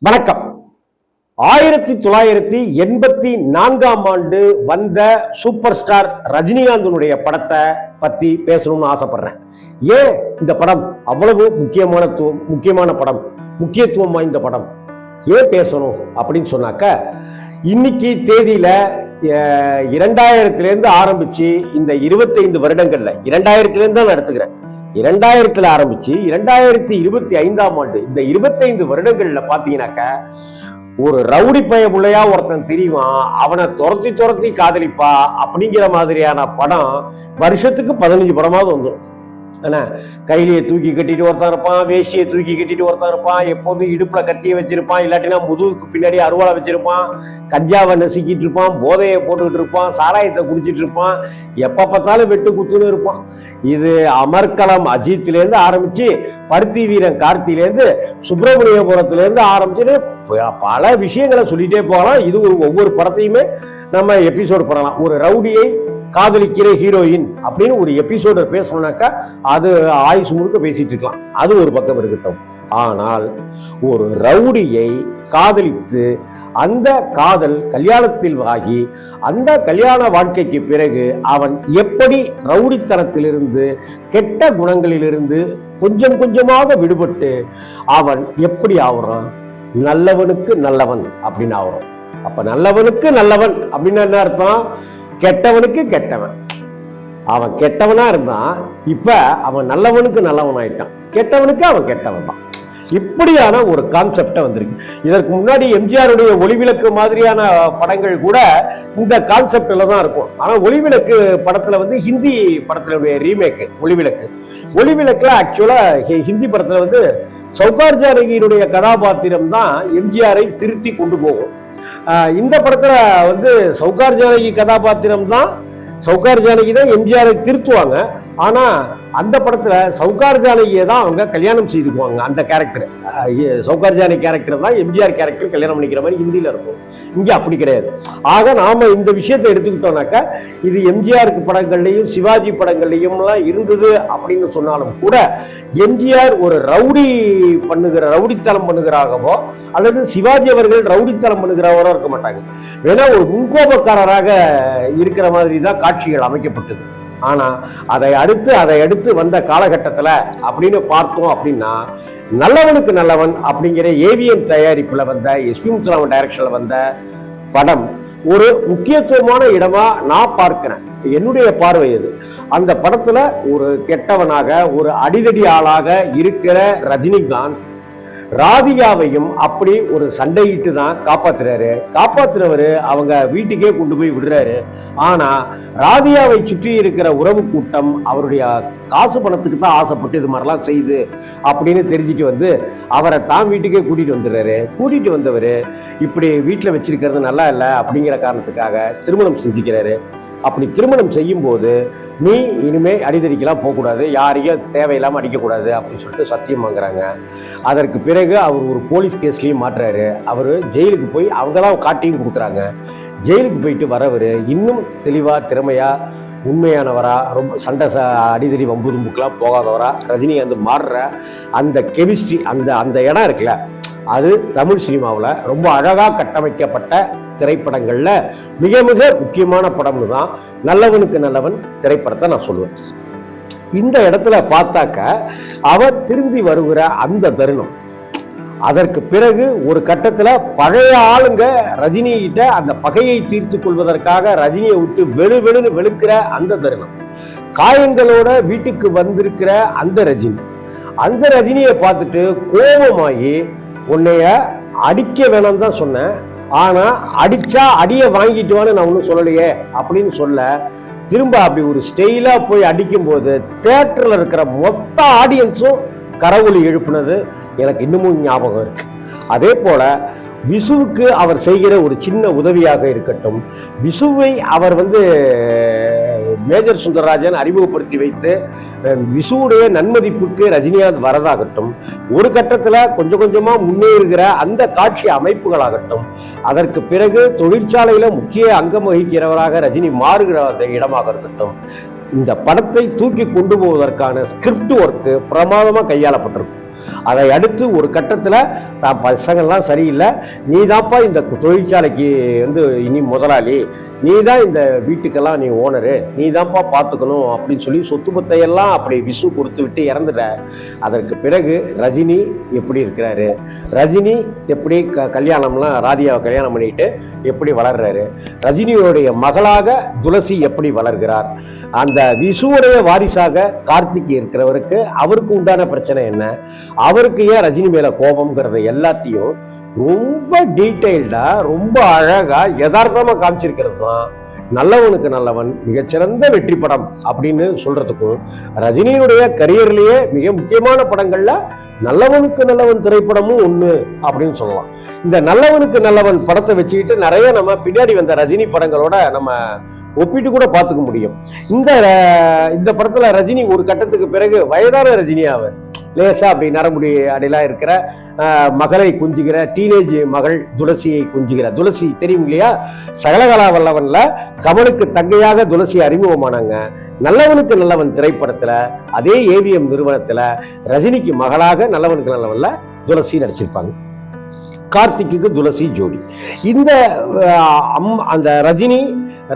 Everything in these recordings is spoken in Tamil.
வணக்கம். 1984 வந்த சூப்பர் ஸ்டார் ரஜினிகாந்தனுடைய படத்தை பத்தி பேசணும்னு ஆசைப்படுறேன். ஏன் இந்த படம் அவ்வளவு முக்கியமான படம், முக்கியத்துவம் வாய்ந்த படம் ஏன் பேசணும் அப்படின்னு சொன்னாக்க, இன்னைக்கு தேதியில 2000 ஆரம்பிச்சு இந்த 25 வருடங்கள்ல 2000 தான் நான் எடுத்துக்கிறேன். 2000 ஆரம்பிச்சு 2025 இந்த 25 வருடங்கள்ல பாத்தீங்கன்னாக்க, ஒரு ரவுடி பைய பிள்ளையா ஒருத்தன் தெரியுவான், அவனை துரத்தி காதலிப்பா அப்படிங்கிற மாதிரியான படம் வருஷத்துக்கு 15 படமாவது வந்துடும். ஆனா கையிலேயே தூக்கி கட்டிட்டு ஒருத்தன் இருப்பான், வேஷ்டியை தூக்கி கட்டிட்டு ஒருத்தன் இருப்பான், எப்போதும் இடுப்புல கத்தியை வச்சிருப்பான், இல்லாட்டினா முதுகுக்கு பின்னாடி அருவாளை வச்சிருப்பான், கஞ்சாவை நசுக்கிட்டு இருப்பான், போதையை போட்டுக்கிட்டு இருப்பான், சாராயத்தை குடிச்சிட்டு இருப்பான், எப்ப பார்த்தாலும் வெட்டு குத்துன்னு இருப்பான். இது அமர்கலம் அஜித்லேருந்து ஆரம்பிச்சு பருத்தி வீரன் கார்த்திலேருந்து சுப்பிரமணியபுரத்துலேருந்து ஆரம்பிச்சுட்டு பல விஷயங்களை சொல்லிட்டே போகலாம். இது ஒவ்வொரு படத்தையுமே நம்ம எபிசோடு பண்ணலாம். ஒரு ரவுடியை காதலிக்கிற ஹீரோயின் அப்படின்னு ஒரு எபிசோட பேசணும்னாக்கா அது ஆயுசு முழுக்க பேசிட்டு இருக்கலாம். அது ஒரு பக்கம் இருக்கட்டும். ஆனால் ஒரு ரவுடியை காதலித்து அந்த காதல் கல்யாணத்தில் ஆகி அந்த கல்யாண வாழ்க்கைக்கு பிறகு அவன் எப்படி ரவுடித்தனத்திலிருந்து கெட்ட குணங்களிலிருந்து கொஞ்சம் கொஞ்சமாக விடுபட்டு அவன் எப்படி ஆகுறான், நல்லவனுக்கு நல்லவன் அப்படின்னு ஆகுறான். அப்ப நல்லவனுக்கு நல்லவன் அப்படின்னு என்ன அர்த்தம்? கெட்டவனுக்கு கெட்டவன். அவன் கெட்டவனா இருந்தான், இப்ப அவன் நல்லவனுக்கு நல்லவன் ஆயிட்டான், கெட்டவனுக்கு அவன் கெட்டவன் தான். இப்படியான ஒரு கான்செப்ட வந்திருக்கு. இதற்கு முன்னாடி எம்ஜிஆருடைய ஒளிவிளக்கு மாதிரியான படங்கள் கூட இந்த கான்செப்ட்ல தான் இருக்கும். ஆனா ஒளிவிளக்கு படத்துல ஹிந்தி படத்தினுடைய ரீமேக் ஒளிவிளக்குல ஆக்சுவலா ஹிந்தி படத்துல சௌகார் ஜானகியினுடைய கதாபாத்திரம் தான் எம்ஜிஆரை திருத்தி கொண்டு போகும். இந்த படத்துல சௌகார் ஜானகி கதாபாத்திரம் தான், சௌகார் ஜானகி தான் எம்ஜிஆரை திருத்துவாங்க. ஆனா அந்த படத்துல சௌகார் ஜானகியை தான் அவங்க கல்யாணம் செய்துக்குவாங்க. அந்த கேரக்டர், சௌகார் ஜானகி கேரக்டர் தான் எம்ஜிஆர் கேரக்டர் கல்யாணம் பண்ணிக்கிற மாதிரி ஹிந்தியில இருக்கும். இங்க அப்படி கிடையாது. ஆக நாம இந்த விஷயத்தை எடுத்துக்கிட்டோம்னாக்கா, இது எம்ஜிஆருக்கு படங்கள்லையும் சிவாஜி படங்கள்லையும்லாம் இருந்தது அப்படின்னு சொன்னாலும் கூட, எம்ஜிஆர் ஒரு ரவுடித்தனம் பண்ணுகிறாகவோ அல்லது சிவாஜி அவர்கள் ரவுடித்தனம் பண்ணுகிறவரோ இருக்க மாட்டாங்க. வேணா ஒரு முன்கோபக்காரராக இருக்கிற மாதிரி தான் காட்சிகள் அமைக்கப்பட்டது. ஆனா அதை அடுத்து வந்த காலகட்டத்துல அப்படின்னு பார்த்தோம் அப்படின்னா, நல்லவனுக்கு நல்லவன் அப்படிங்கிற ஏவிஎம் தயாரிப்புல வந்த எஸ்பி முத்துராமன் டைரக்ஷன்ல வந்த படம் ஒரு முக்கியத்துவமான இடமா நான் பார்க்கிறேன். என்னுடைய பார்வை அது. அந்த படத்துல ஒரு கெட்டவனாக, ஒரு அடிதடி ஆளாக இருக்கிற ரஜினிகாந்த் ராதிகாவையும் அப்படி ஒரு சண்டையிட்டு தான் காப்பாத்துறவரு அவங்க வீட்டுக்கே கொண்டு போய் விடுறாரு. ஆனா ராதிகாவை சுற்றி இருக்கிற உறவு கூட்டம் அவருடைய காசு பணத்துக்கு தான் ஆசைப்பட்டு இது மாதிரிலாம் செய்யுது அப்படின்னு தெரிஞ்சுட்டு அவரை தான் வீட்டுக்கே கூட்டிட்டு வந்தவர் இப்படி வீட்டில் வச்சிருக்கிறது நல்லா இல்லை அப்படிங்கிற காரணத்துக்காக திருமணம் செஞ்சுக்கிறாரு. அப்படி திருமணம் செய்யும் போது, நீ இனிமே அடிதடிக்கெல்லாம் போகக்கூடாது, யாரையும் தேவையில்லாமல் அடிக்கக்கூடாது அப்படின்னு சொல்லிட்டு சத்தியம் வாங்குறாங்க. அதற்கு பிறகு அவர் ஒரு போலீஸ் கேஸ்லையும் மாட்டுறாரு. அவர் ஜெயிலுக்கு போய் அவங்க தான் காட்டியும் கொடுக்குறாங்க. ஜெயிலுக்கு போயிட்டு வரவர் இன்னும் தெளிவாக திறமையாக உண்மையானவரா, ரொம்ப சண்டை அடிதடி வம்பு தும்புக்கெல்லாம் போகாதவரா ரஜினிகாந்த் மாறுற அந்த கெமிஸ்ட்ரி, அந்த இடம் இருக்குல்ல, அது தமிழ் சினிமாவில் ரொம்ப அழகாக கட்டமைக்கப்பட்ட திரைப்படங்கள்ல மிக மிக முக்கியமான படம்னு தான் நல்லவனுக்கு நல்லவன் திரைப்படத்தை நான் சொல்லுவேன். இந்த இடத்துல பார்த்தாக்க அவர் திரும்பி வருகிற அந்த தருணம், அதற்கு பிறகு ஒரு கட்டத்துல பழைய ஆளுங்க ரஜினி கிட்ட அந்த பகையை தீர்த்து கொள்வதற்காக ரஜினியை விட்டு வெளுன்னு வெளுக்கிற அந்த தருணம், காயங்களோட வீட்டுக்கு வந்திருக்கிற அந்த ரஜினியை பார்த்துட்டு கோபமாகி, உன்னைய அடிக்க வேணாம் தான் சொன்னேன், ஆனா அடிச்சா அடிய வாங்கிட்டுவான்னு நான் ஒன்றும் சொல்லலையே அப்படின்னு சொல்ல, திரும்ப அப்படி ஒரு ஸ்டைலா போய் அடிக்கும் போது தியேட்டர்ல இருக்கிற மொத்த ஆடியன்ஸும் கரவொலி எழுப்புனது எனக்கு இன்னமும் ஞாபகம் இருக்கு. அதே போல விசுவுக்கு அவர் செய்கிற ஒரு சின்ன உதவியாக இருக்கட்டும், விசுவை அவர் மேஜர் சுந்தரராஜன் அறிமுகப்படுத்தி வைத்து விசுவுடைய நன்மதிப்புக்கு ரஜினிகாந்த் வரதாகட்டும், ஒரு கட்டத்தில் கொஞ்சம் கொஞ்சமாக முன்னேறுகிற அந்த காட்சி அமைப்புகளாகட்டும், அதற்கு பிறகு தொழிற்சாலையில் முக்கிய அங்கம் வகிக்கிறவராக ரஜினி மாறுகிற இடமாக இருக்கட்டும், இந்த படத்தை தூக்கி கொண்டு போவதற்கான ஸ்கிரிப்ட் ஒர்க்கு பிரமாதமாக கையாளப்பட்டிருக்கும். அதை அடுத்து ஒரு கட்டத்தில் தான் பசங்கள்லாம் சரியில்லை, நீ தான்ப்பா இந்த தொழிற்சாலைக்கு வந்து இனி முதலாளி, நீ தான் இந்த வீட்டுக்கெல்லாம் நீ ஓனரு, நீ தான்ப்பா பார்த்துக்கணும் அப்படின்னு சொல்லி சொத்து பத்தையெல்லாம் அப்படி விசு கொடுத்து விட்டு இறந்துட்ட. அதற்கு பிறகு ரஜினி எப்படி இருக்கிறாரு, ரஜினி எப்படி கல்யாணம்லாம் ராதியாவை கல்யாணம் பண்ணிட்டு எப்படி வளர்றாரு, ரஜினியோடைய மகளாக துளசி எப்படி வளர்கிறார், அந்த விசுவுடைய வாரிசாக கார்த்திக் இருக்கிறவருக்கு அவருக்கு உண்டான பிரச்சனை என்ன, அவருக்கு ஏன் ரஜினி மேல கோபம்ங்கிறத எல்லாத்தையும் ரொம்ப டீட்டெயில்டா ரொம்ப அழகா யதார்த்தமா காமிச்சிருக்கிறது தான் நல்லவனுக்கு நல்லவன் மிகச்சிறந்த வெற்றி படம் அப்படின்னு சொல்றதுக்கும், ரஜினியுடைய கரியர்லயே மிக முக்கியமான படங்கள்ல நல்லவனுக்கு நல்லவன் திரைப்படமும் ஒண்ணு அப்படின்னு சொல்லலாம். இந்த நல்லவனுக்கு நல்லவன் படத்தை வச்சுக்கிட்டு நிறைய நம்ம பின்னாடி வந்த ரஜினி படங்களோட நம்ம ஒப்பிட்டு கூட பார்த்துக்க முடியும். இந்த படத்துல ரஜினி ஒரு கட்டத்துக்கு பிறகு வயதான ரஜினி அவர் லேசா அப்படி நரமுடி அடையெல்லாம் இருக்கிற மகளை குஞ்சுகிற டீனேஜ் மகள் துளசியை குஞ்சுகிற துளசி தெரியும் இல்லையா, சகலகலா வல்லவன்ல கமலுக்கு தங்கையாக துளசி அறிமுகமானாங்க. நல்லவனுக்கு நல்லவன் திரைப்படத்துல அதே ஏவிஎம் நிறுவனத்துல ரஜினிக்கு மகளாக நல்லவனுக்கு நல்லவன்ல துளசி நடிச்சிருப்பாங்க. கார்த்திக்கு துளசி ஜோடி. இந்த அந்த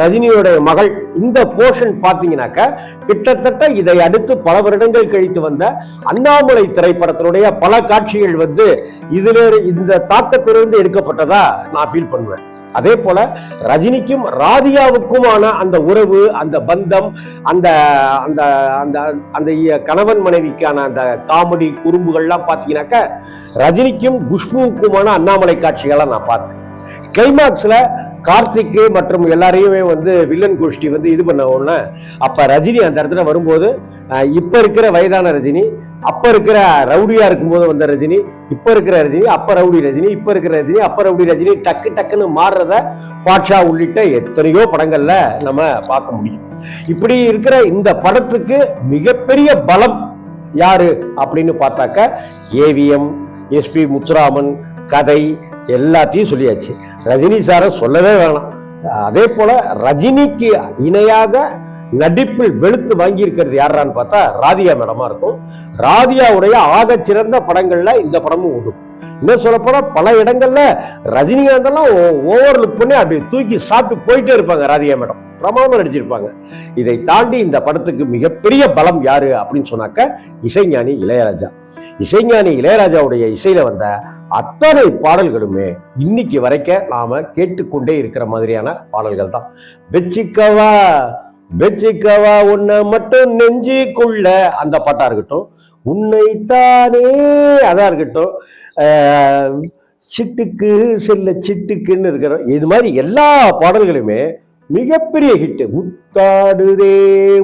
ரஜினியோட மகள் இந்த போர்ஷன் பார்த்தீங்கன்னாக்க கிட்டத்தட்ட இதை அடுத்து பல வருடங்கள் கழித்து வந்த அண்ணாமலை திரைப்படத்தினுடைய பல காட்சிகள் வந்து இதுல இந்த தாக்கத்திலிருந்து எடுக்கப்பட்டதா நான் ஃபீல் பண்ணுவேன். அதே போல ரஜினிக்கும் ராதியாவுக்குமான அந்த உறவு, அந்த பந்தம், அந்த அந்த அந்த அந்த கணவன் மனைவிக்கான அந்த காமெடி குறும்புகள்லாம் பார்த்தீங்கன்னாக்க ரஜினிக்கும் குஷ்புவுக்குமான அண்ணாமலை காட்சிகளை நான் பார்த்தேன். கிளைமாக்ஸ்ல கார்த்திக் மற்றும் எல்லாரையுமே வந்து வில்லன் கோஷ்டி வந்து இது பண்ண உடனே அப்ப ரஜினி அந்த இடத்துல வரும்போது இப்ப இருக்கிற வயதான ரஜினி, அப்ப இருக்கிற ரவுடியா இருக்கும்போது வந்த ரஜினி, இப்ப இருக்கிற ரஜினி, அப்ப ரவுடி ரஜினி, இப்ப இருக்கிற ரஜினி, அப்ப ரவுடி ரஜினி டக்குன்னு மாறுறத பாட்ஷா உள்ளிட்ட எத்தனையோ படங்கள்ல நம்ம பார்க்க முடியும். இப்படி இருக்கிற இந்த படத்துக்கு மிகப்பெரிய பலம் யாரு அப்படின்னு பார்த்தாக்க ஏவிஎம், எஸ்பி முத்துராமன், கதை எல்லாத்தையும் சொல்லியாச்சு. ரஜினி சாரை சொல்லவே வேணாம். அதே போல ரஜினிக்கு இணையாக நடிப்பில் வெளுத்து வாங்கி இருக்கிறது யாரான்னு பார்த்தா ராதியா மேடமா இருக்கும். ராதியாவுடைய ஆக சிறந்த படங்கள்ல இந்த படமும் ஓடும். இன்னும் சொல்லப்போனா பல இடங்கள்ல ரஜினிகாந்தெல்லாம் ஓவர் லுக் பண்ணி அப்படி தூக்கி சாப்பிட்டு போயிட்டே இருப்பாங்க. ராதியா மேடம் பிரமாதமா நடிச்சிருப்பாங்க. இதை தாண்டி இந்த படத்துக்கு மிகப்பெரிய பலம் யாரு அப்படின்னு சொன்னாக்க இசைஞானி இளையராஜா. இசைஞானி இளையராஜாவுடைய இசையில வந்த அத்தனை பாடல்களுமே இன்னைக்கு வரைக்கும் நாம கேட்டுக்கொண்டே இருக்கிற மாதிரியான பாடல்கள் தான். வெச்சிக்கவா உன்னை மட்டும் நெஞ்சுக்குள்ள அந்த பாட்டா இருக்கட்டும், உன்னைத்தானே அதா இருக்கட்டும், சிட்டுக்கு செல்ல சிட்டுக்குன்னு இருக்கிற இது மாதிரி எல்லா பாடல்களுமே மிகப்பெரிய ஹிட்.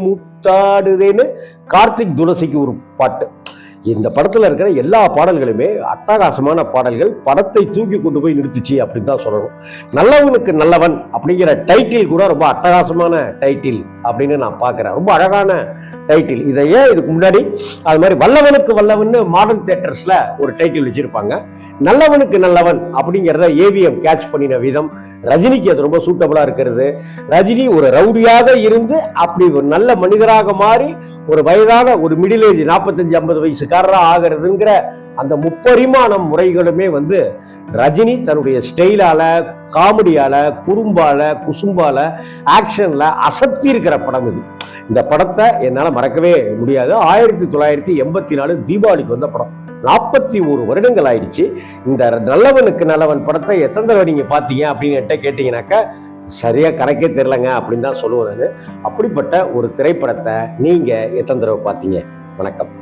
முத்தாடுதேன்னு கார்த்திக் துளசிக்கு ஒரு பாட்டு. இந்த படத்துல இருக்கிற எல்லா பாடல்களுமே அட்டகாசமான பாடல்கள், படத்தை தூக்கி கொண்டு போய் நிறுத்துச்சு அப்படின்னு தான் சொல்லணும். நல்லவனுக்கு நல்லவன் அப்படிங்கிற டைட்டில் கூட ரொம்ப அட்டகாசமான டைட்டில் அப்படின்னு நான் பார்க்கிறேன். ரொம்ப அழகான டைட்டில். இதை ஏன் இதுக்கு முன்னாடி அது மாதிரி வல்லவனுக்கு வல்லவன் மாடர்ன் தியேட்டர்ஸ்ல ஒரு டைட்டில் வச்சிருப்பாங்க. நல்லவனுக்கு நல்லவன் அப்படிங்கிறத ஏவிஎம் கேட்ச் பண்ணின விதம், ரஜினிக்கு அது ரொம்ப சூட்டபிளா இருக்கிறது. ரஜினி ஒரு ரவுடியாக இருந்து அப்படி ஒரு நல்ல மனிதராக மாறி ஒரு வயதான ஒரு மிடில் ஏஜ் 45-50 வயசுக்காரரா ஆகிறதுங்கிற அந்த முப்பரிமாணம் முறைகளுமே வந்து ரஜினி தன்னுடைய ஸ்டைலால, காமெடியால, குறும்பால, குசும்பால, ஆக்ஷன்ல அசத்தி இருக்கிற படம் இது. இந்த படத்தை என்னால மறக்கவே முடியாது. 1984 தீபாவளிக்கு வந்த படம். 41 வருடங்கள் ஆயிடுச்சு. இந்த நல்லவனுக்கு நல்லவன் படத்தை எத்தனை தடவை நீங்க பாத்தீங்க அப்படின்னு கேட்டீங்கன்னாக்க சரியா கணக்கே தெரியலங்க அப்படின்னு தான் சொல்லுவேன் நான். அப்படிப்பட்ட ஒரு திரைப்படத்தை நீங்க எத்தனை தடவை பார்த்தீங்க? வணக்கம்.